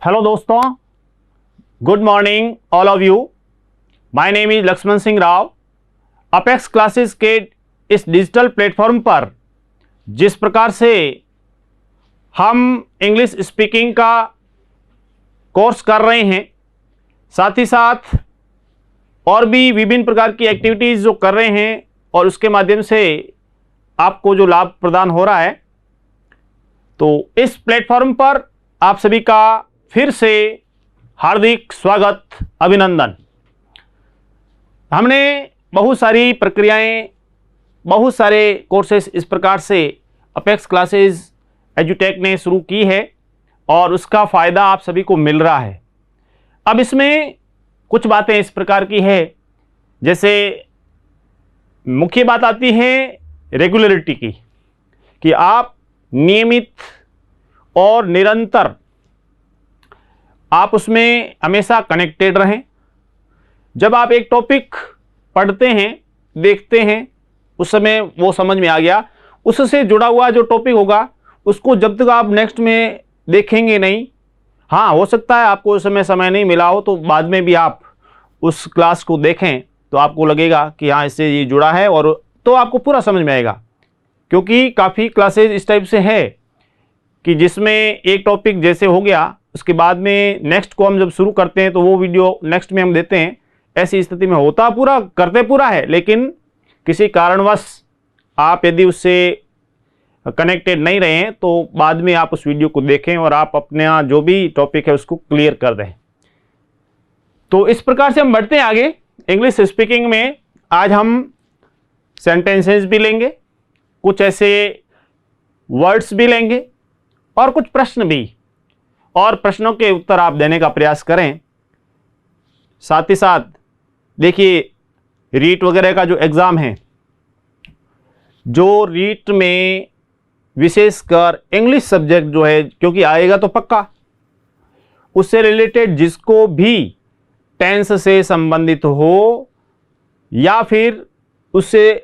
Hello दोस्तों, good morning all of you. My name is Laxman Singh Rao. Apex classes के इस digital platform पर जिस प्रकार से हम इंग्लिश स्पीकिंग का कोर्स कर रहे हैं, साथ ही साथ और भी विभिन्न प्रकार की एक्टिविटीज़ जो कर रहे हैं और उसके माध्यम से आपको जो लाभ प्रदान हो रहा है, तो इस प्लेटफॉर्म पर आप सभी का फिर से हार्दिक स्वागत, अभिनंदन। हमने बहुत सारी प्रक्रियाएं, बहुत सारे कोर्सेस इस प्रकार से अपेक्स क्लासेस एजुटेक ने शुरू की है और उसका फ़ायदा आप सभी को मिल रहा है। अब इसमें कुछ बातें इस प्रकार की है, जैसे मुख्य बात आती है रेगुलरिटी की, कि आप नियमित और निरंतर आप उसमें हमेशा कनेक्टेड रहें। जब आप एक टॉपिक पढ़ते हैं, देखते हैं, उस समय वो समझ में आ गया, उससे जुड़ा हुआ जो टॉपिक होगा उसको जब तक आप नेक्स्ट में देखेंगे नहीं, हाँ हो सकता है आपको उस समय नहीं मिला हो, तो बाद में भी आप उस क्लास को देखें तो आपको लगेगा कि हाँ इससे ये जुड़ा है, और तो आपको पूरा समझ में आएगा। क्योंकि काफ़ी क्लासेज इस टाइप से है कि जिसमें एक टॉपिक जैसे हो गया, उसके बाद में नेक्स्ट को हम जब शुरू करते हैं तो वो वीडियो नेक्स्ट में हम देते हैं। ऐसी स्थिति में होता पूरा, करते पूरा है, लेकिन किसी कारणवश आप यदि उससे कनेक्टेड नहीं रहे हैं तो बाद में आप उस वीडियो को देखें और आप अपने जो भी टॉपिक है उसको क्लियर कर दें। तो इस प्रकार से हम बढ़ते हैं आगे इंग्लिश स्पीकिंग में। आज हम सेंटेंसेस भी लेंगे, कुछ ऐसे वर्ड्स भी लेंगे और कुछ प्रश्न भी, और प्रश्नों के उत्तर आप देने का प्रयास करें। साथ ही साथ देखिए, रीट वगैरह का जो एग्ज़ाम है, जो रीट में विशेषकर इंग्लिश सब्जेक्ट जो है, क्योंकि आएगा तो पक्का, उससे रिलेटेड जिसको भी टेंस से संबंधित हो या फिर उससे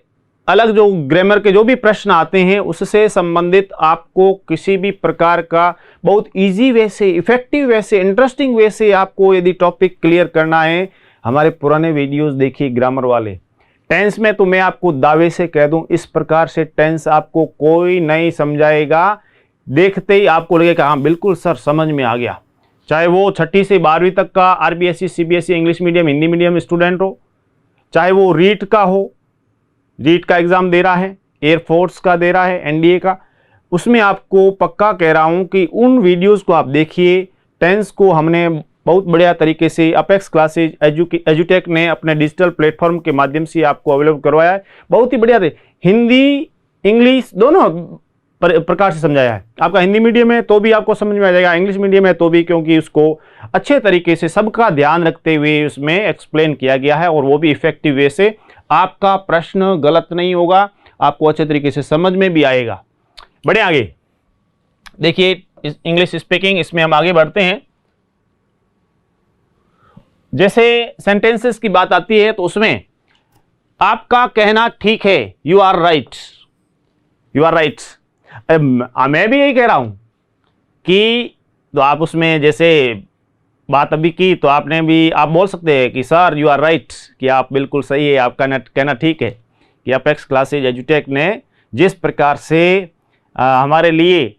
अलग जो ग्रामर के जो भी प्रश्न आते हैं उससे संबंधित आपको किसी भी प्रकार का बहुत इजी वे से, इफेक्टिव वे से, इंटरेस्टिंग वे से आपको यदि टॉपिक क्लियर करना है, हमारे पुराने वीडियोस देखिए ग्रामर वाले। टेंस में तो मैं आपको दावे से कह दूं, इस प्रकार से टेंस आपको कोई नहीं समझाएगा, देखते ही आपको लगेगा हाँ बिल्कुल सर समझ में आ गया। चाहे वो 6ठी से 12वीं तक का RBSE, CBSE, English medium, Hindi medium student हो, चाहे वो रीट का हो, रीट का एग्ज़ाम दे रहा है, एयरफोर्स का दे रहा है, एनडीए का, उसमें आपको पक्का कह रहा हूं कि उन वीडियोस को आप देखिए। टेंस को हमने बहुत बढ़िया तरीके से अपेक्स क्लासेज एजुटेक ने अपने डिजिटल प्लेटफॉर्म के माध्यम से आपको अवेलेबल करवाया है। बहुत ही बढ़िया थे, हिंदी इंग्लिश दोनों प्रकार से समझाया है। आपका हिंदी मीडियम है तो भी आपको समझ में आ जाएगा, इंग्लिश मीडियम है तो भी, क्योंकि उसको अच्छे तरीके से सबका ध्यान रखते हुए उसमें एक्सप्लेन किया गया है, और वो भी इफेक्टिव वे से। आपका प्रश्न गलत नहीं होगा, आपको अच्छे तरीके से समझ में भी आएगा। बढ़े आगे, देखिए इंग्लिश स्पीकिंग, इसमें हम आगे बढ़ते हैं। जैसे सेंटेंसेस की बात आती है तो उसमें आपका कहना ठीक है, you are right, you are right. मैं भी यही कह रहा हूं कि तो आप उसमें जैसे बात अभी की तो आपने भी, आप बोल सकते हैं कि सर यू आर राइट, कि आप बिल्कुल सही है, आपका कहना ठीक है कि अपेक्स क्लासेज एजुटेक ने जिस प्रकार से हमारे लिए,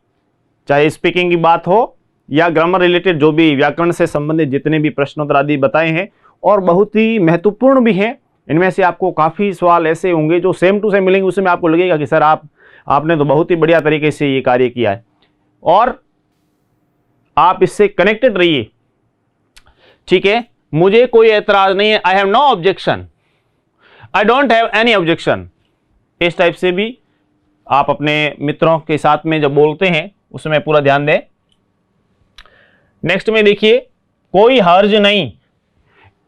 चाहे स्पीकिंग की बात हो या ग्रामर रिलेटेड जो भी व्याकरण से संबंधित जितने भी प्रश्नोत्तर आदि बताए हैं, और बहुत ही महत्वपूर्ण भी हैं। इनमें से आपको काफ़ी सवाल ऐसे होंगे जो सेम टू सेम मिलेंगे, उसमें आपको लगेगा कि सर आपने तो बहुत ही बढ़िया तरीके से ये कार्य किया है, और आप इससे कनेक्टेड रहिए। ठीक है, मुझे कोई ऐतराज नहीं है, I have no objection, I don't have any objection. इस टाइप से भी आप अपने मित्रों के साथ में जब बोलते हैं उसमें पूरा ध्यान दें। नेक्स्ट में देखिए, कोई हर्ज नहीं,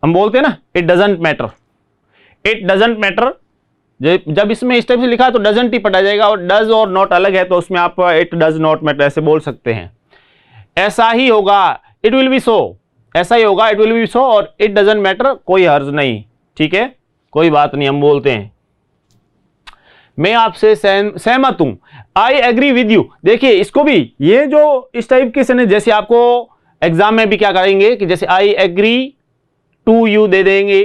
हम बोलते हैं ना, it doesn't matter, it doesn't matter. जब इसमें इस टाइप से लिखा है तो डजंट ही पढ़ा जाएगा, और डज और नॉट अलग है, तो उसमें आप इट डज नॉट मैटर ऐसे बोल सकते हैं। ऐसा ही होगा, इट विल बी सो, ऐसा ही होगा, इट विल बी सो, और इट डजंट मैटर, कोई हर्ज नहीं। ठीक है, कोई बात नहीं, हम बोलते हैं मैं आपसे सहमत हूं, आई एग्री विद यू। देखिए इसको भी, ये जो इस टाइप के सेंटेंस, जैसे आपको एग्जाम में भी क्या करेंगे कि जैसे आई एग्री टू यू दे देंगे,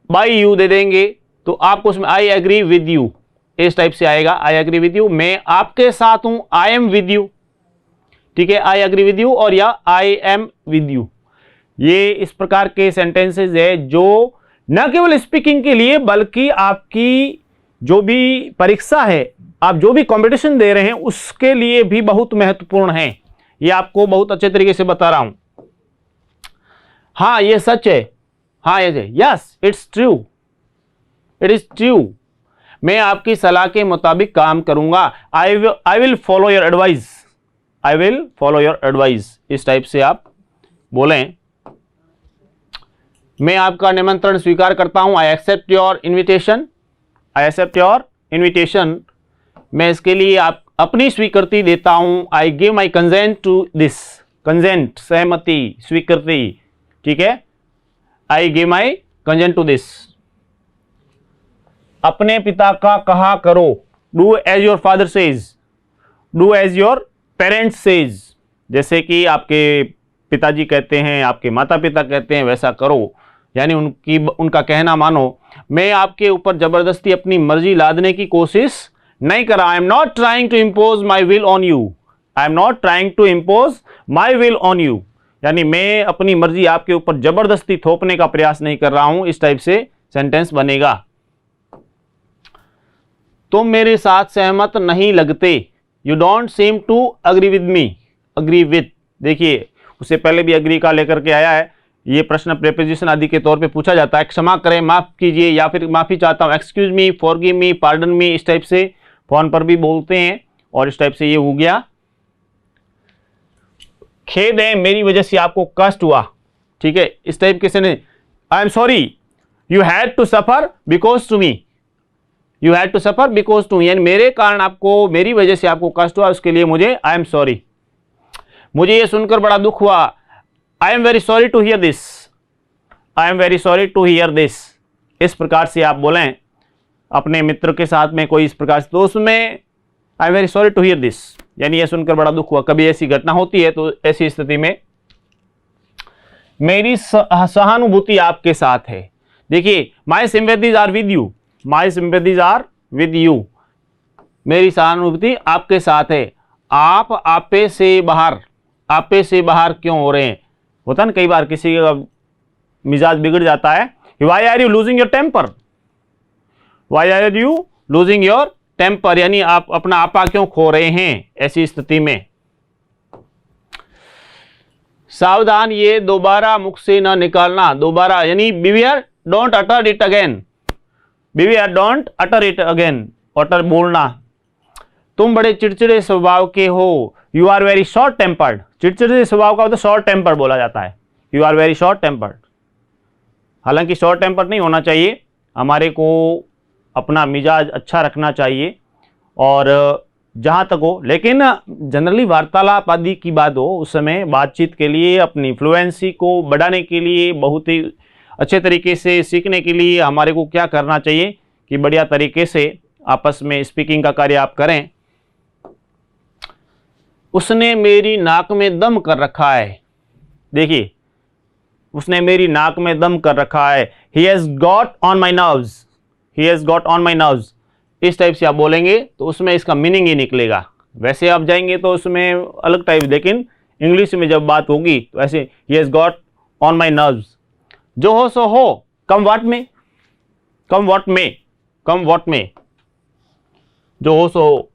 बाई यू दे देंगे, तो आपको उसमें आई एग्री विद यू इस टाइप से आएगा। आई एग्री विद यू, मैं आपके साथ हूं, आई एम विद यू। ठीक है, आई एग्री विद यू और या आई एम विद यू, ये इस प्रकार के सेंटेंसेस है जो न केवल स्पीकिंग के लिए बल्कि आपकी जो भी परीक्षा है, आप जो भी कंपटीशन दे रहे हैं उसके लिए भी बहुत महत्वपूर्ण है। ये आपको बहुत अच्छे तरीके से बता रहा हूं। हाँ ये सच है, हाँ ये yes it's true, it is true, मैं आपकी सलाह के मुताबिक काम करूंगा। I will follow your advice, I will follow your advice, इस टाइप से आप बोलें। मैं आपका निमंत्रण स्वीकार करता हूं, I accept your invitation, I accept your invitation, मैं इसके लिए आप अपनी स्वीकृति देता हूं। I give my consent to this, consent सहमति, स्वीकृति, ठीक है, I give my consent to this. अपने पिता का कहा करो, do as your father says, do as your parents says, जैसे कि आपके पिताजी कहते हैं, आपके माता पिता कहते हैं वैसा करो, यानी उनका कहना मानो। मैं आपके ऊपर जबरदस्ती अपनी मर्जी लादने की कोशिश नहीं कर रहा। I am not trying to impose my will on you, I am not trying to impose my will on you, यानी मैं अपनी मर्जी आपके ऊपर जबरदस्ती थोपने का प्रयास नहीं कर रहा हूं, इस टाइप से सेंटेंस बनेगा। तुम मेरे साथ सहमत नहीं लगते, you don't seem to agree with me, agree with, देखिए उससे पहले भी अग्री का लेकर के आया है। ये प्रश्न प्रेपोजिशन आदि के तौर पे पूछा जाता है, क्षमा करें, माफ कीजिए, या फिर माफी चाहता हूं, excuse me, forgive me, pardon me, इस टाइप से फोन पर भी बोलते हैं। और इस टाइप से ये हो गया, खेद है मेरी वजह से आपको कष्ट हुआ, ठीक है, इस टाइप के से। I am sorry you had to suffer because to me, you had to suffer because to me, यानी मेरे कारण आपको, मेरी वजह से आपको कष्ट हुआ, उसके लिए मुझे आई एम सॉरी, मुझे ये सुनकर बड़ा दुख हुआ। I am very sorry to hear this, I am very sorry to hear this, इस प्रकार से आप बोलें अपने मित्र के साथ में कोई इस प्रकार से, तो उसमें I am very sorry to hear this, यानी ये सुनकर बड़ा दुख हुआ। कभी ऐसी घटना होती है तो ऐसी स्थिति में मेरी सहानुभूति आपके साथ है। देखिए my sympathies are with you, my sympathies are with you, मेरी सहानुभूति आपके साथ है। आप आपे से बाहर, आपे से बाहर क्यों हो रहे हैं, होता है ना कई बार किसी का मिजाज बिगड़ जाता है, why are you losing your temper, why are you losing your temper, यानी आप अपना आपा क्यों खो रहे हैं ऐसी स्थिति में। सावधान, ये दोबारा मुख से ना निकालना, दोबारा यानी beware don't utter it again, beware don't utter it again, utter बोलना। तुम बड़े चिड़चिड़े स्वभाव के हो, you are very short tempered, चिड़चिड़े स्वभाव का मतलब शॉर्ट टेम्पर्ड बोला जाता है, you are very short tempered. हालांकि शॉर्ट टेम्पर्ड नहीं होना चाहिए, हमारे को अपना मिजाज अच्छा रखना चाहिए और जहाँ तक हो, लेकिन जनरली वार्तालाप आदि की बात हो उस समय बातचीत के लिए, अपनी फ्लुएंसी को बढ़ाने के लिए, बहुत ही अच्छे तरीके से सीखने के लिए हमारे को क्या करना चाहिए कि बढ़िया तरीके से आपस में स्पीकिंग का कार्य आप करें। उसने मेरी नाक में दम कर रखा है, देखिए उसने मेरी नाक में दम कर रखा है, he has got on my nerves, he has got on my nerves, इस टाइप से आप बोलेंगे तो उसमें इसका मीनिंग ही निकलेगा। वैसे आप जाएंगे तो उसमें अलग टाइप, लेकिन इंग्लिश में जब बात होगी तो ऐसे he has got on my nerves। जो हो सो हो, कम व्हाट में, कम व्हाट में, कम व्हाट में, जो हो सो हो।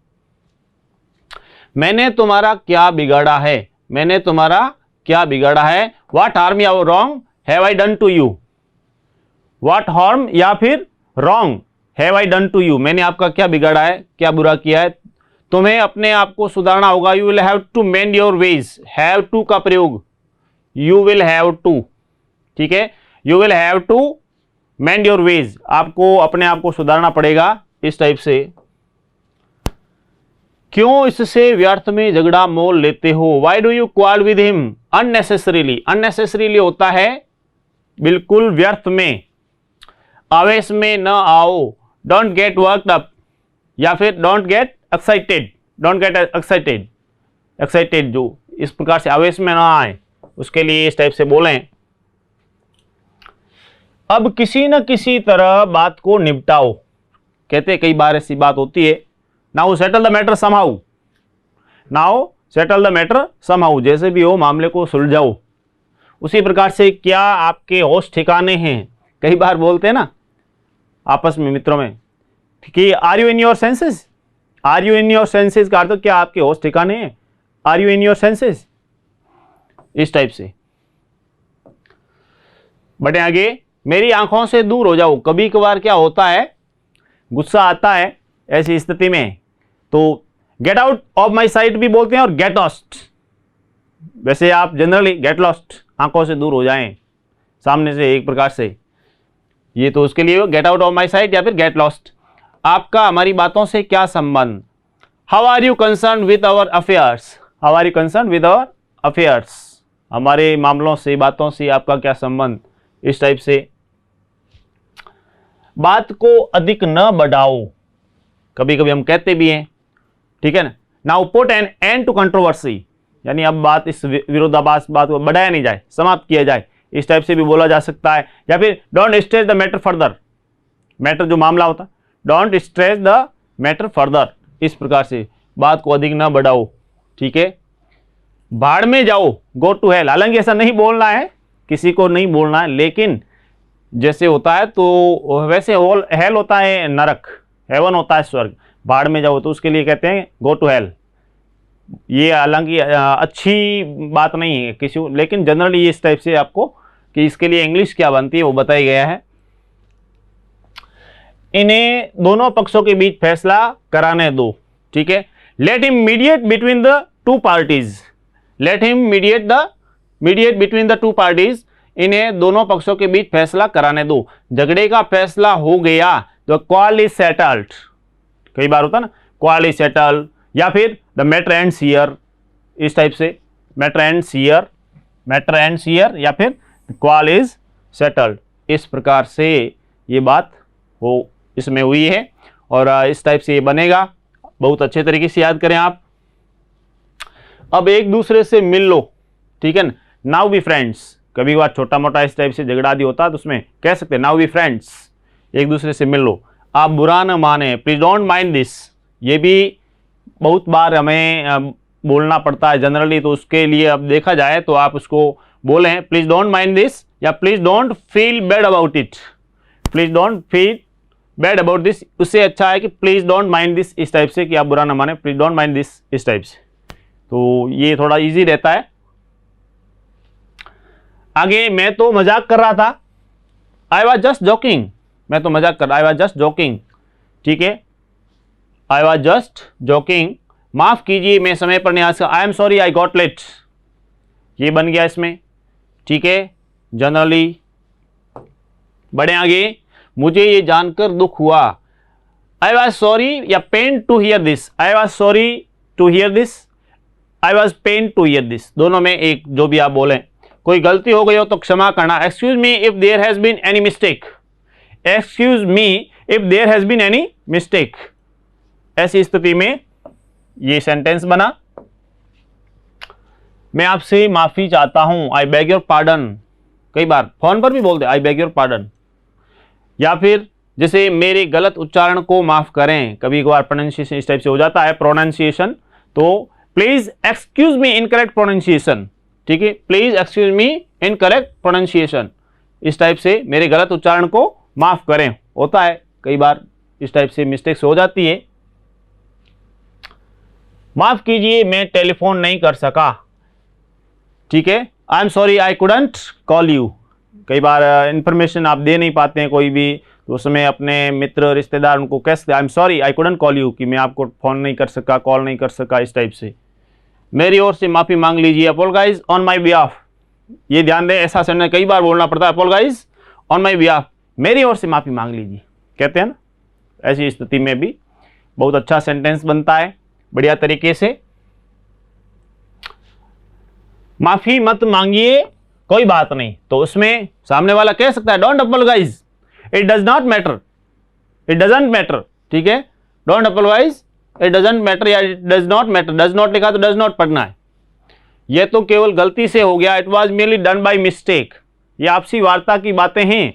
मैंने तुम्हारा क्या बिगाड़ा है, मैंने तुम्हारा क्या बिगाड़ा है, व्हाट हार्म या wrong have I done to you, what harm या फिर wrong have I done to you, मैंने आपका क्या बिगाड़ा है, क्या बुरा किया है, तुम्हें अपने आप को सुधारना होगा। You will have to mend your ways, have to का प्रयोग, यू विल हैव टू, ठीक है, you will have to mend your ways, आपको अपने आप को सुधारना पड़ेगा, इस टाइप से। क्यों इससे व्यर्थ में झगड़ा मोल लेते हो, why do you quarrel with him unnecessarily, unnecessarily होता है बिल्कुल व्यर्थ में, आवेश में न आओ, डोंट गेट वर्कड अप, या फिर don't get excited, don't get excited, excited जो इस प्रकार से आवेश में ना आए, उसके लिए इस टाइप से बोलें, अब किसी न किसी तरह बात को निपटाओ। कहते कई बार ऐसी बात होती है, now settle the matter somehow, now settle the matter somehow, जैसे भी हो मामले को सुलझाओ। उसी प्रकार से क्या आपके होश ठिकाने हैं, कई बार बोलते हैं ना आपस में मित्रों में कि are you in your senses, are you in your senses का अर्थ क्या आपके होश ठिकाने हैं, are you in your senses, इस टाइप से। बढ़े आगे, मेरी आंखों से दूर हो जाओ। कभी कभार क्या होता है, गुस्सा आता है ऐसी स्थिति में तो get out of my site भी बोलते हैं और गेट लॉस्ट। वैसे आप जनरली गेट लॉस्ट, आंखों से दूर हो जाएं सामने से, एक प्रकार से ये तो उसके लिए get out of my site या फिर गेट लॉस्ट। आपका हमारी बातों से क्या संबंध, how are you concern with our affairs, how are you concern with our affairs, हमारे मामलों से बातों से आपका क्या संबंध, इस टाइप से। बात को अधिक न बढ़ाओ, कभी कभी हम कहते भी हैं, ठीक है ना। Now put an end to controversy, यानी अब बात इस विरोधाभास बात को बढ़ाया नहीं जाए, समाप्त किया जाए, इस टाइप से भी बोला जा सकता है। या फिर don't stress the matter further, matter जो मामला होता, don't stress the matter further, इस प्रकार से बात को अधिक न बढ़ाओ, ठीक है। भाड़ में जाओ, गो टू हेल, हालांकि ऐसा नहीं बोलना है, किसी को नहीं बोलना है, लेकिन जैसे होता है तो वैसे हेल होता है नरक, हेवन होता है स्वर्ग, भाड़ में जाओ तो उसके लिए कहते हैं गो टू हेल। ये हालांकि अच्छी बात नहीं है किसी, लेकिन जनरली इस टाइप से आपको कि इसके लिए इंग्लिश क्या बनती है वो बताया गया है। इन्हें दोनों पक्षों के बीच फैसला कराने दो, ठीक है। Let him mediate between the two parties, let him mediate between the two parties, इन्हें दोनों पक्षों के बीच फैसला कराने दो। झगड़े का फैसला हो गया तो क्वाल इज सेटल्ड, कई बार होता ना क्वाल इज सेटल्ड, या फिर द मैटर एंड्स हियर, इस टाइप से matter ends here, matter ends here, या फिर क्वाल इज सेटल्ड, इस प्रकार से ये बात हो इसमें हुई है और इस टाइप से ये बनेगा। बहुत अच्छे तरीके से याद करें आप। अब एक दूसरे से मिल लो, ठीक है ना। नाउ बी फ्रेंड्स, कभी कभार छोटा मोटा इस टाइप से झगड़ा भी होता है तो उसमें कह सकते हैं नाउ बी फ्रेंड्स, एक दूसरे से मिल लो। आप बुरा न माने, प्लीज डोंट माइंड दिस, ये भी बहुत बार हमें बोलना पड़ता है जनरली, तो उसके लिए अब देखा जाए तो आप उसको बोलें प्लीज डोंट माइंड दिस, या please don't feel bad about it, please don't feel bad about this, उससे अच्छा है कि प्लीज डोंट माइंड दिस, इस टाइप से कि आप बुरा ना माने, प्लीज डोंट माइंड दिस, इस टाइप से, तो ये थोड़ा इजी रहता है। आगे, मैं तो मजाक कर रहा था, आई वॉज जस्ट जोकिंग, मैं तो मजाक कर रहा, आई वॉज जस्ट जोकिंग, ठीक है, आई वॉज जस्ट जोकिंग। माफ कीजिए मैं समय पर नहीं आ सका, I am sorry I got late, ये बन गया इसमें, ठीक है जनरली। बढ़े आगे, मुझे ये जानकर दुख हुआ, आई वॉज सॉरी या pain to hear this, I was sorry to hear this, I was pain to hear this, दोनों में एक जो भी आप बोलें। कोई गलती हो गई हो तो क्षमा करना, excuse me if there has been any mistake, excuse me if there has been any mistake, ऐसी स्थिति में ये सेंटेंस बना। मैं आपसे माफी चाहता हूं, आई बेग योर पार्डन, कई बार फोन पर भी बोलते आई बेग योर पार्डन। या फिर जैसे मेरे गलत उच्चारण को माफ करें, कभी कभार प्रोनाउंसिएशन इस टाइप से हो जाता है, प्रोनाउंसिएशन, तो please excuse me incorrect pronunciation, ठीक है, please excuse me incorrect pronunciation, इस टाइप से मेरे गलत उच्चारण को माफ करें, होता है कई बार इस टाइप से मिस्टेक्स हो जाती है। माफ कीजिए मैं टेलीफोन नहीं कर सका, ठीक है, I am sorry I couldn't call you, कई बार इंफॉर्मेशन आप दे नहीं पाते हैं कोई भी, तो उसमें अपने मित्र रिश्तेदार उनको कह सकते आई am sorry I couldn't call you, कि मैं आपको फ़ोन नहीं कर सका, कॉल नहीं कर सका, इस टाइप से। मेरी ओर से माफ़ी मांग लीजिए, अपोलोगाइज ऑन माई बिहाफ, ये ध्यान दें ऐसा सेंटेंस कई बार बोलना पड़ता है, अपोलोगाइज ऑन माई बिहाफ, मेरी ओर से माफ़ी मांग लीजिए, कहते हैं ना, ऐसी स्थिति में भी बहुत अच्छा सेंटेंस बनता है बढ़िया तरीके से। माफ़ी मत मांगिए, कोई बात नहीं, तो उसमें सामने वाला कह सकता है don't apologise, it does not matter, it doesn't matter, ठीक है, don't apologise, it doesn't matter, या it does not matter, does not लिखा तो डज नॉट पढ़ना है। यह तो केवल गलती से हो गया, it was merely done by mistake. ये आपसी वार्ता की बातें हैं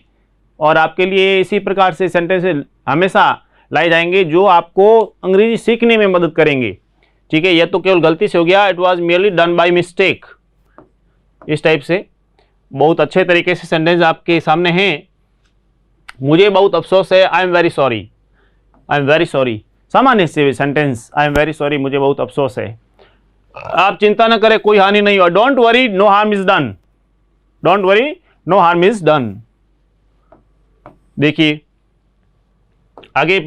और आपके लिए इसी प्रकार से सेंटेंस हमेशा लाए जाएंगे जो आपको अंग्रेजी सीखने में मदद करेंगे। ठीक है, यह तो केवल गलती से हो गया, it was merely done by mistake. इस टाइप से बहुत अच्छे तरीके से सेंटेंस आपके सामने हैं। मुझे बहुत अफसोस है, I am very sorry, I am very sorry. सामान्य से sentence, I am very sorry, मुझे बहुत अफसोस है। आप चिंता न करें, कोई हानि नहीं हुआ, don't worry, no harm is done, don't worry, no harm is done. देखिए आगे,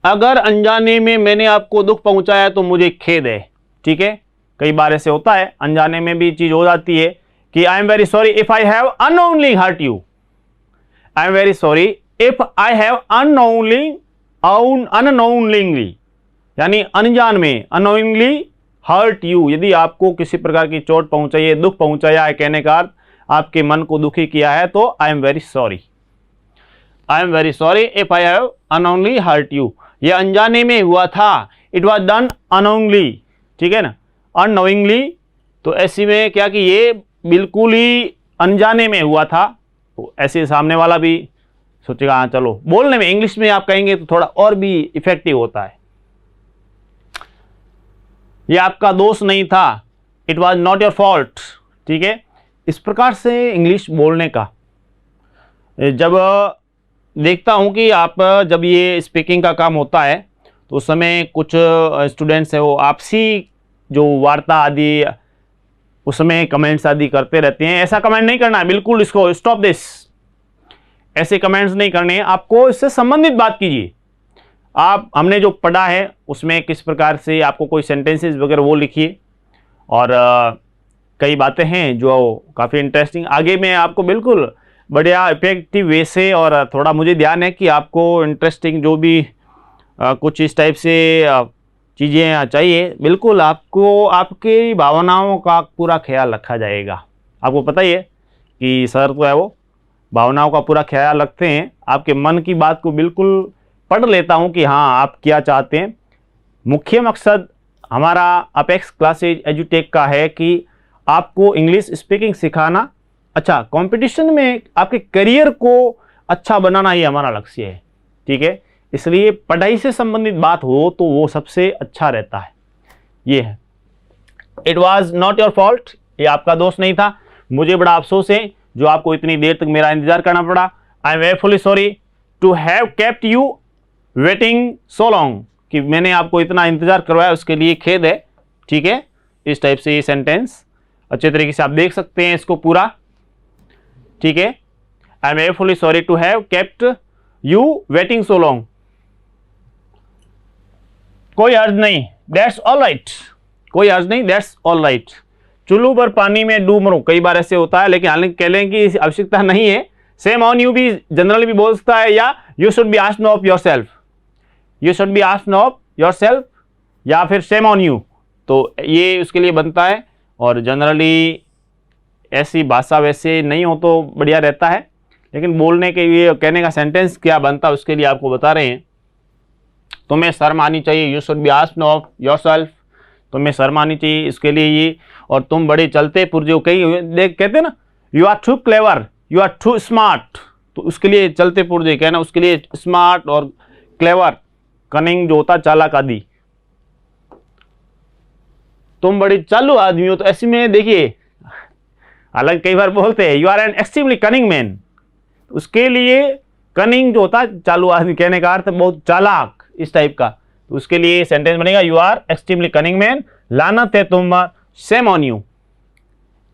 अगर अनजाने में मैंने आपको दुख पहुंचाया तो मुझे खेद है। ठीक है, कई बार ऐसे होता है, अनजाने में भी चीज हो जाती है कि I am very sorry if I have unknowingly hurt you, I am very sorry if I have unknowingly, यानी अनजान में, अनोइंगली हर्ट यू, यदि आपको किसी प्रकार की चोट पहुंचाई है, दुख पहुंचाया है, कहने का अर्थ आपके मन को दुखी किया है, तो I am very sorry, I am very sorry if I have unknowingly hurt you. ये अनजाने में हुआ था, इट वॉज डन अनोइंगली। ठीक है ना, अननोइंगली, तो ऐसी में क्या कि ये बिल्कुल ही अनजाने में हुआ था, तो ऐसे सामने वाला भी सोचेगा हाँ चलो, बोलने में इंग्लिश में आप कहेंगे तो थोड़ा और भी इफेक्टिव होता है। ये आपका दोष नहीं था, it was not your fault. ठीक है, इस प्रकार से इंग्लिश बोलने का जब देखता हूं कि आप जब ये स्पीकिंग का काम होता है तो उस समय कुछ स्टूडेंट्स हैं वो आपसी जो वार्ता आदि उस समय कमेंट्स आदि करते रहते हैं। ऐसा कमेंट नहीं करना है, बिल्कुल इसको स्टॉप दिस, ऐसे कमेंट्स नहीं करने हैं, आपको इससे संबंधित बात कीजिए। आप हमने जो पढ़ा है उसमें किस प्रकार से आपको कोई सेंटेंसेस वगैरह वो लिखिए, और कई बातें हैं जो काफ़ी इंटरेस्टिंग, आगे मैं आपको बिल्कुल बढ़िया इफेक्टिव वे से, और थोड़ा मुझे ध्यान है कि आपको इंटरेस्टिंग जो भी कुछ इस टाइप से चीज़ें चाहिए, बिल्कुल आपको आपकी भावनाओं का पूरा ख्याल रखा जाएगा। आपको पता ही है कि सर तो है वो भावनाओं का पूरा ख्याल रखते हैं, आपके मन की बात को बिल्कुल पढ़ लेता हूं कि हाँ आप क्या चाहते हैं। मुख्य मकसद हमारा अपेक्स क्लासेज एजुटेक का है कि आपको इंग्लिश स्पीकिंग सिखाना, अच्छा कंपटीशन में आपके करियर को अच्छा बनाना ही हमारा लक्ष्य है। ठीक है, इसलिए पढ़ाई से संबंधित बात हो तो वो सबसे अच्छा रहता है। ये है, it was not your fault, ये आपका दोष नहीं था, मुझे बड़ा अफसोस है जो आपको इतनी देर तक मेरा इंतजार करना पड़ा। I am very fully sorry to have kept you waiting so long, कि मैंने आपको इतना इंतजार करवाया उसके लिए खेद है। ठीक है, इस टाइप से ये सेंटेंस अच्छे तरीके से आप देख सकते हैं इसको पूरा। ठीक है, I am very fully sorry to have kept you waiting so long, कोई अर्ज नहीं, दैट्स ऑल राइट, कोई अर्ज नहीं, दैट्स ऑल राइट। चुल्लू पर पानी में डूब मरो, कई बार ऐसे होता है, लेकिन हालांकि कह लें कि आवश्यकता नहीं है। सेम ऑन यू भी जनरली भी बोल सकता है, या you should be asked of your self, you should be asked of your self, या फिर सेम ऑन यू, तो ये उसके लिए बनता है। और जनरली ऐसी भाषा वैसे नहीं हो तो बढ़िया रहता है, लेकिन बोलने के लिए कहने का सेंटेंस क्या बनता है उसके लिए आपको बता रहे हैं। तुम्हें शर्म आनी चाहिए, you should be asked of your self, तुम्हें शर्म आनी चाहिए इसके लिए ये। और तुम बड़े चलते पुर्जे, कई देख कहते हैं ना, you are too clever, you are too smart, तो उसके लिए चलते पुर्जे कहना, उसके लिए स्मार्ट और क्लेवर, कनिंग जो होता चालाक आदि। तुम बड़ी चालू आदमी हो, तो ऐसे में देखिए, हालांकि कई बार बोलते हैं you are an extremely cunning man, उसके लिए कनिंग जो होता चालू आदमी कहने का अर्थ बहुत चालाक, इस टाइप का, तो उसके लिए सेंटेंस बनेगा you are extremely cunning man, लानत है तुम, सेम ऑन यू।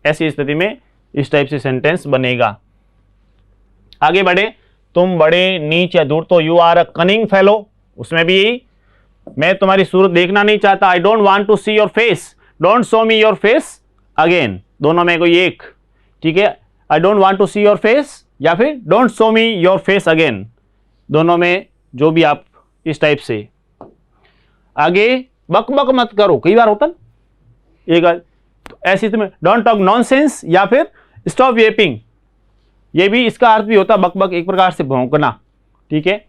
ऐसी स्थिति में इस टाइप से सेंटेंस बनेगा। आगे बढ़े, तुम बड़े नीच या दूर, तो you are a cunning fellow, उसमें भी मैं तुम्हारी सूरत देखना नहीं चाहता, I don't want to see your face, don't show me your face again, दोनों में कोई एक। ठीक है, I don't want to see your face या फिर don't show me your face again, दोनों में जो भी आप इस टाइप से। आगे, बक बक मत करो, कई बार होता ना एक, तो ऐसी तुम्हें डोंट टॉक नॉनसेंस या फिर स्टॉप येपिंग, ये भी इसका अर्थ भी होता बक बक, एक प्रकार से भौंकना। ठीक है,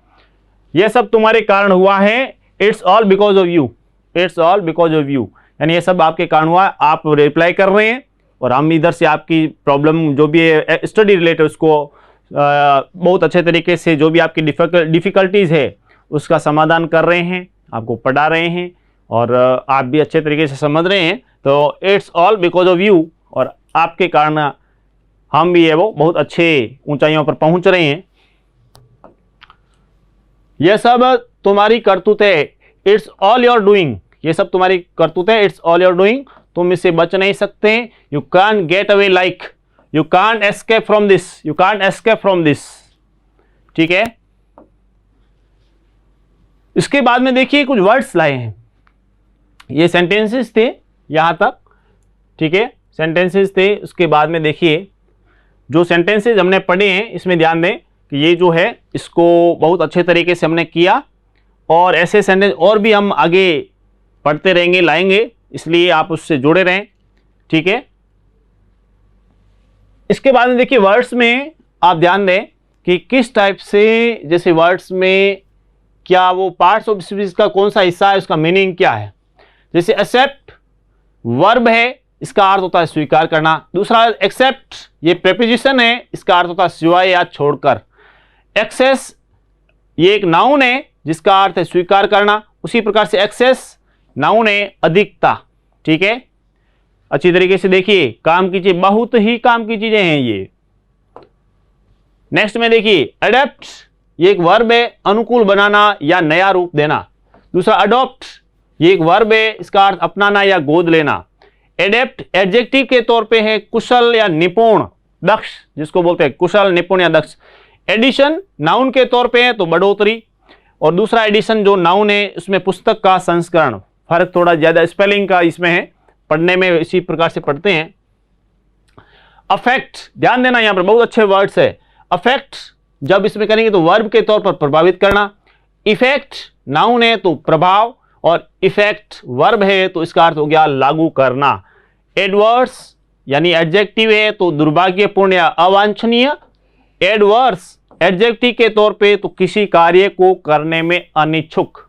यह सब तुम्हारे कारण हुआ है, it's all because of you, it's all because of you, यानी ये सब आपके कारण हुआ, आप रिप्लाई कर रहे हैं और हम इधर से आपकी प्रॉब्लम जो भी है स्टडी रिलेटेड उसको बहुत अच्छे तरीके से जो भी आपकी डिफ़िकल्टीज़ है उसका समाधान कर रहे हैं, आपको पढ़ा रहे हैं और आप भी अच्छे तरीके से समझ रहे हैं। तो it's all because of you, और आपके कारण हम भी है वो बहुत अच्छे ऊंचाइयों पर पहुंच रहे हैं। यह सब तुम्हारी करतूत है, इट्स ऑल योर डूइंग, ये सब तुम्हारी करतूत है, इट्स ऑल योर डूइंग, तुम इससे बच नहीं सकते। You can't get away like, you can't escape from this, you can't escape from this. ठीक है, इसके बाद में देखिए कुछ वर्ड्स लाए हैं, ये सेंटेंसेस थे यहां तक। ठीक है, सेंटेंसेस थे, उसके बाद में देखिए जो सेंटेंसेस हमने पढ़े हैं इसमें ध्यान दें कि ये जो है इसको बहुत अच्छे तरीके से हमने किया, और ऐसे सेंटेंस और भी हम आगे पढ़ते रहेंगे, लाएंगे, इसलिए आप उससे जुड़े रहें। ठीक है, इसके बाद में देखिए वर्ड्स में आप ध्यान दें कि किस टाइप से, जैसे वर्ड्स में क्या वो पार्ट्स ऑफ स्पीच का कौन सा हिस्सा है, उसका मीनिंग क्या है। जैसे एक्सेप्ट वर्ब है, इसका अर्थ होता है स्वीकार करना। दूसरा एक्सेप्ट ये प्रेपोजिशन है, इसका अर्थ होता है सिवाय या छोड़कर। एक्सेस ये एक नाउन है जिसका अर्थ है स्वीकार करना। उसी प्रकार से एक्सेस नाउन है, अधिकता। ठीक है, अच्छी तरीके से देखिए, काम की चीज, बहुत ही काम की चीजें हैं ये। नेक्स्ट में देखिए अडेप्ट, ये एक वर्ब है, अनुकूल बनाना या नया रूप देना। दूसरा अडॉप्ट, ये एक वर्ब है, इसका अर्थ अपनाना या गोद लेना। एडेप्ट एडजेक्टिव के तौर पे है कुशल या निपुण, दक्ष जिसको बोलते हैं कुशल, निपुण या दक्ष। एडिशन नाउन के तौर पे है तो बढ़ोतरी, और दूसरा एडिशन जो नाउन है उसमें पुस्तक का संस्करण। फर्क थोड़ा ज्यादा स्पेलिंग का इसमें है, पढ़ने में इसी प्रकार से पढ़ते हैं। अफेक्ट, ध्यान देना यहां पर बहुत अच्छे वर्ड्स है। अफेक्ट जब इसमें करेंगे तो वर्ब के तौर पर प्रभावित करना। इफेक्ट नाउन है तो प्रभाव, और इफेक्ट वर्ब है तो इसका अर्थ हो गया लागू करना। एडवर्स यानी एडजेक्टिव है तो दुर्भाग्यपूर्ण या अवांछनीय। एडवर्स एडजेक्टिव के तौर पे तो किसी कार्य को करने में अनिच्छुक,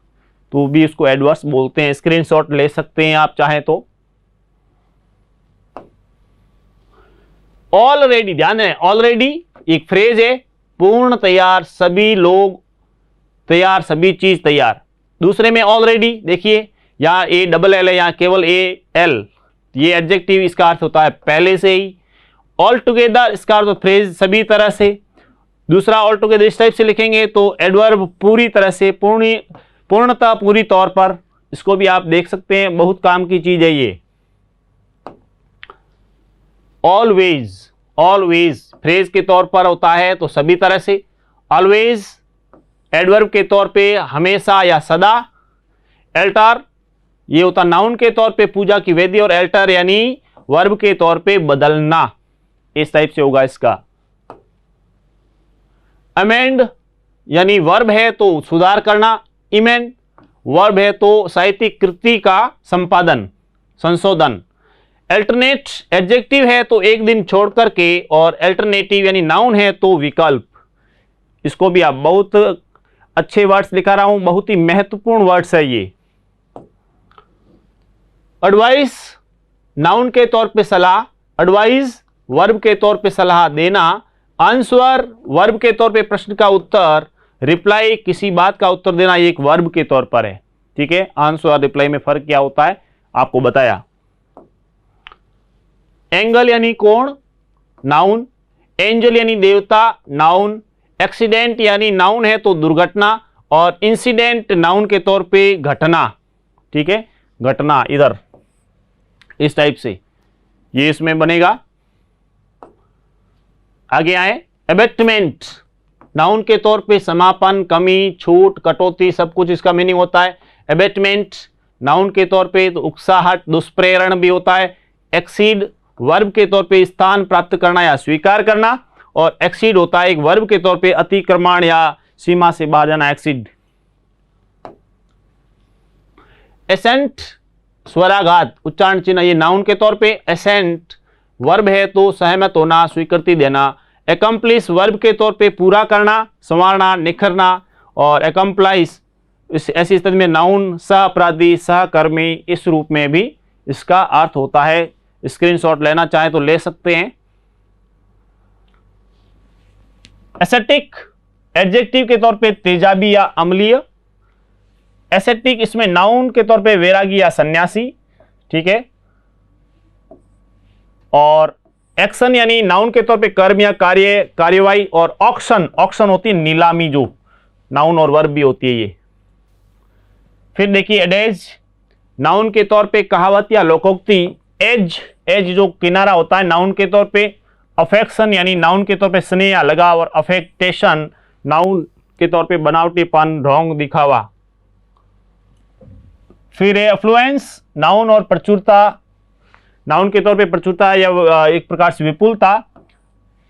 तो भी उसको एडवर्स बोलते हैं। स्क्रीनशॉट ले सकते हैं आप चाहें तो। ऑलरेडी, ध्यान है, ऑलरेडी एक फ्रेज है, पूर्ण तैयार, सभी लोग तैयार, सभी चीज तैयार। दूसरे में ऑलरेडी देखिए यहाँ ए डबल एल है, यहाँ केवल ए एल, ये एडजेक्टिव, इसका अर्थ होता है पहले से ही। ऑल टुगेदर इसका अर्थ फ्रेज सभी तरह से। दूसरा ऑल टुगेदर इस टाइप से लिखेंगे तो एडवर्ब पूरी तरह से, पूर्णतः, पूरी तौर पर, इसको भी आप देख सकते हैं, बहुत काम की चीज है ये। ऑलवेज, ऑलवेज फ्रेज के तौर पर होता है तो सभी तरह से। ऑलवेज एडवर्ब के तौर पे हमेशा या सदा। एल्टर ये होता नाउन के तौर पे पूजा की वेदी, और एल्टर यानी वर्ब के तौर पे बदलना, इस टाइप से होगा इसका। अमेंड यानी वर्ब है तो सुधार करना। इमेंड वर्ब है तो साहित्यिक कृति का संपादन, संशोधन। अल्टरनेट एडजेक्टिव है तो एक दिन छोड़ करके, और अल्टरनेटिव यानी नाउन है तो विकल्प। इसको भी आप बहुत अच्छे वर्ड्स दिखा रहा हूं, बहुत ही महत्वपूर्ण वर्ड्स है ये। एडवाइस नाउन के तौर पे सलाह, एडवाइस वर्ब के तौर पे सलाह देना। आंसर वर्ब के तौर पे प्रश्न का उत्तर। रिप्लाई किसी बात का उत्तर देना, ये एक वर्ब के तौर पर है। ठीक है, आंसर और रिप्लाई में फर्क क्या होता है आपको बताया। एंगल यानी कोण, नाउन। एंजल यानी देवता, नाउन। एक्सीडेंट यानी नाउन है तो दुर्घटना, और इंसिडेंट नाउन के तौर पे घटना। ठीक है, घटना इधर इस टाइप से ये इसमें बनेगा। आगे आए, एबेटमेंट नाउन के तौर पे समापन, कमी, छूट, कटौती, सब कुछ इसका मीनिंग होता है। एबेटमेंट नाउन के तौर पे तो उत्साहट, दुष्प्रेरण भी होता है। एक्सीड वर्ब के तौर पे स्थान प्राप्त करना या स्वीकार करना, और एक्सीड होता है एक वर्ब के तौर पे अतिक्रमण या सीमा से बाहर जाना, एक्सीड। एसेंट स्वराघात, उच्चारण चिन्ह, ये नाउन के तौर पे। एसेंट वर्ब है तो सहमत होना, स्वीकृति देना। एकम्प्लिश वर्ब के तौर पे पूरा करना, संवारना, निखरना, और एकम्प्लाइज ऐसी स्थिति में नाउन सह अपराधी, सहकर्मी, इस रूप में भी इसका अर्थ होता है। स्क्रीनशॉट लेना चाहे तो ले सकते हैं। एसेटिक एडजेक्टिव के तौर पे तेजाबी या अम्लीय। एसेटिक इसमें नाउन के तौर पे वैरागी या सन्यासी, ठीक है। और एक्शन यानी नाउन के तौर पे कर्म या कार्यवाही। और ऑक्शन, ऑक्शन होती है नीलामी, जो नाउन और वर्ब भी होती है ये। फिर देखिए एडेज, नाउन के तौर पे कहावत या लोकोक्ति। एज, एज जो किनारा होता है नाउन के तौर पे। अफेक्शन यानी नाउन के तौर पे स्नेह या लगाव। और अफेक्टेशन नाउन के तौर पे बनावटीपन, ढोंग, दिखावा। फिर एफ्लुएंस, नाउन और प्रचुरता, नाउन के तौर पे प्रचुरता या एक प्रकार से विपुलता।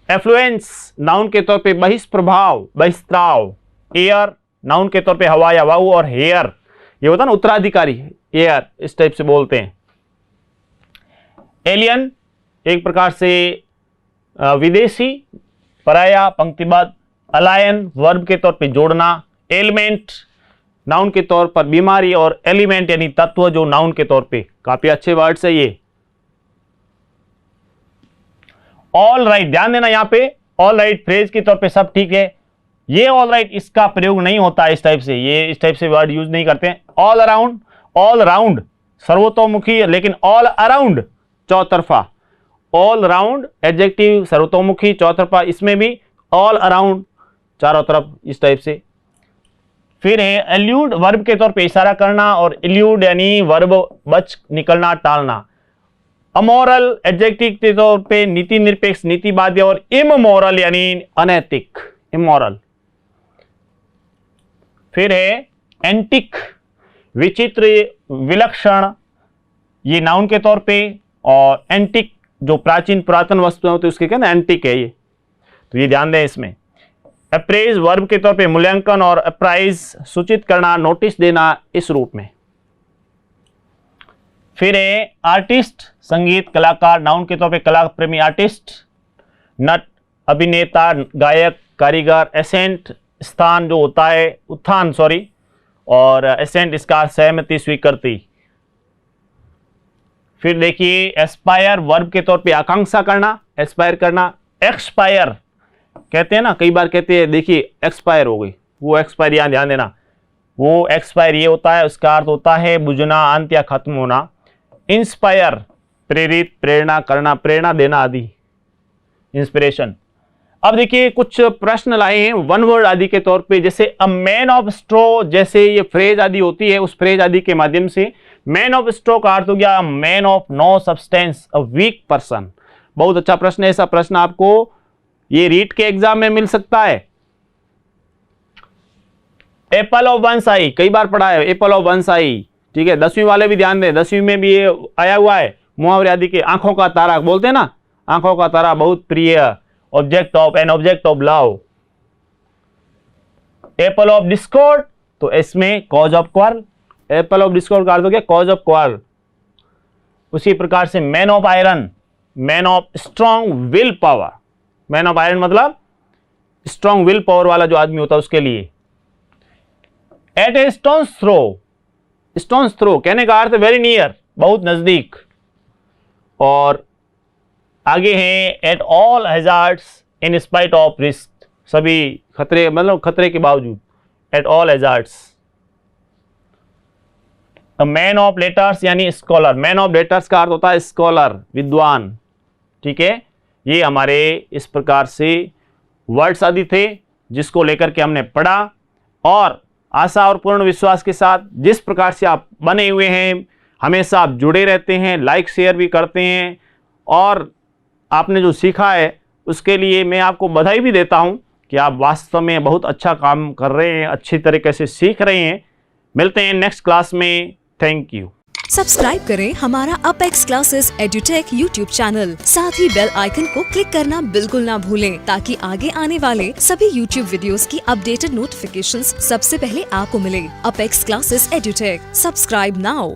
एफ्लुएंस नाउन के तौर पे बहिष्प्रभाव, बहिस्त्राव। एयर नाउन के तौर पे हवा या वायु। और हेयर ये होता है ना उत्तराधिकारी, एयर इस टाइप से बोलते हैं। एलियन एक प्रकार से विदेशी, पराया, पंक्तिबद्ध। अलायन वर्ब के तौर पे जोड़ना। एलिमेंट नाउन के तौर पर बीमारी। और एलिमेंट यानी तत्व, जो नाउन के तौर पे। काफी अच्छे वर्ड्स है ये। ऑल राइट, ध्यान देना यहां पे ऑल राइट फ्रेज के तौर पे सब ठीक है। ये ऑल राइट इसका प्रयोग नहीं होता इस टाइप से, ये इस टाइप से वर्ड यूज नहीं करते हैं। ऑल अराउंड, ऑल राउंड सर्वतोमुखी, लेकिन ऑल अराउंड चौतरफा। ऑल राउंड एडजेक्टिव सर्वतोमुखी चौतरफा, इसमें भी ऑल अराउंड चारों तरफ इस टाइप से। फिर है एल्यूड, वर्ब के तौर पे इशारा करना। और इल्यूड यानी वर्ब बच निकलना, टालना। अमोरल एडजेक्टिव के तौर पे नीति निरपेक्ष, नीतिबाध्य। और इमोरल यानी अनैतिक, इमोरल। फिर है एंटिक, विचित्र, विलक्षण, ये नाउन के तौर पे। और एंटिक जो प्राचीन पुरातन वस्तुएं होती है उसके कहते हैं एंटिक है ये, तो ये ध्यान दें इसमें। अप्रेज वर्ब के तौर पे मूल्यांकन। और अप्राइज सूचित करना, नोटिस देना, इस रूप में। फिर है आर्टिस्ट, संगीत कलाकार, नाउन के तौर पे कला प्रेमी आर्टिस्ट। नट अभिनेता, गायक, कारीगर। एसेंट स्थान जो होता है, उत्थान सॉरी। और एसेंट इसका सहमति, स्वीकृति। फिर देखिए एस्पायर वर्ब के तौर पे आकांक्षा करना, एस्पायर करना। एक्सपायर कहते हैं ना, कई बार कहते हैं देखिए एक्सपायर हो गई, वो एक्सपायर, यहां ध्यान देना, वो एक्सपायर ये होता है, उसका अर्थ होता है बुझना, अंत या खत्म होना। इंस्पायर प्रेरित, प्रेरणा करना, प्रेरणा देना आदि, इंस्पिरेशन। अब देखिए कुछ प्रश्न लाए हैं वन वर्ड आदि के तौर पे, जैसे अ मैन ऑफ स्ट्रो, जैसे ये फ्रेज आदि होती है, उस फ्रेज आदि के माध्यम से मैन ऑफ स्ट्रो का अर्थ हो गया man of no substance, a weak person. बहुत अच्छा प्रश्न है, ऐसा प्रश्न आपको ये रीट के एग्जाम में मिल सकता है। एप्पल ऑफ वन आई, कई बार पढ़ा है एप्पल ऑफ वन आई, ठीक है। 10वीं वाले भी ध्यान दें, 10वीं में भी ये आया हुआ है मुहावरे आदि के। आंखों का तारा बोलते हैं ना, आंखों का तारा बहुत प्रिय, object of, an object of love. Apple of discord, तो इसमें cause of quarrel, apple of discord का अर्थ हो गया कॉज ऑफ क्वार्ल। उसी प्रकार से man of iron, man of strong will power, man of iron मतलब स्ट्रॉन्ग विल पावर वाला जो आदमी होता है उसके लिए। एट ए स्टोन्स थ्रो, स्टोन्स थ्रो कहने का अर्थ वेरी नियर, बहुत नजदीक। और आगे हैं at all hazards in spite of risk, सभी खतरे मतलब खतरे के बावजूद, at all hazards. Man of letters यानी स्कॉलर, मैन ऑफ लेटर्स का अर्थ होता है स्कॉलर, विद्वान, ठीक है। ये हमारे इस प्रकार से वर्ड्स आदि थे जिसको लेकर के हमने पढ़ा। और आशा और पूर्ण विश्वास के साथ जिस प्रकार से आप बने हुए हैं, हमेशा आप जुड़े रहते हैं, लाइक शेयर भी करते हैं, और आपने जो सीखा है उसके लिए मैं आपको बधाई भी देता हूं कि आप वास्तव में बहुत अच्छा काम कर रहे हैं, अच्छी तरीके से सीख रहे हैं। मिलते हैं नेक्स्ट क्लास में, थैंक यू। सब्सक्राइब करें हमारा apex classes edutech YouTube channel, साथ ही बेल आइकन को क्लिक करना बिल्कुल ना भूलें, ताकि आगे आने वाले सभी यूट्यूब वीडियोस की अपडेटेड नोटिफिकेशंस सबसे पहले आपको मिले। Apex classes edutech, subscribe now.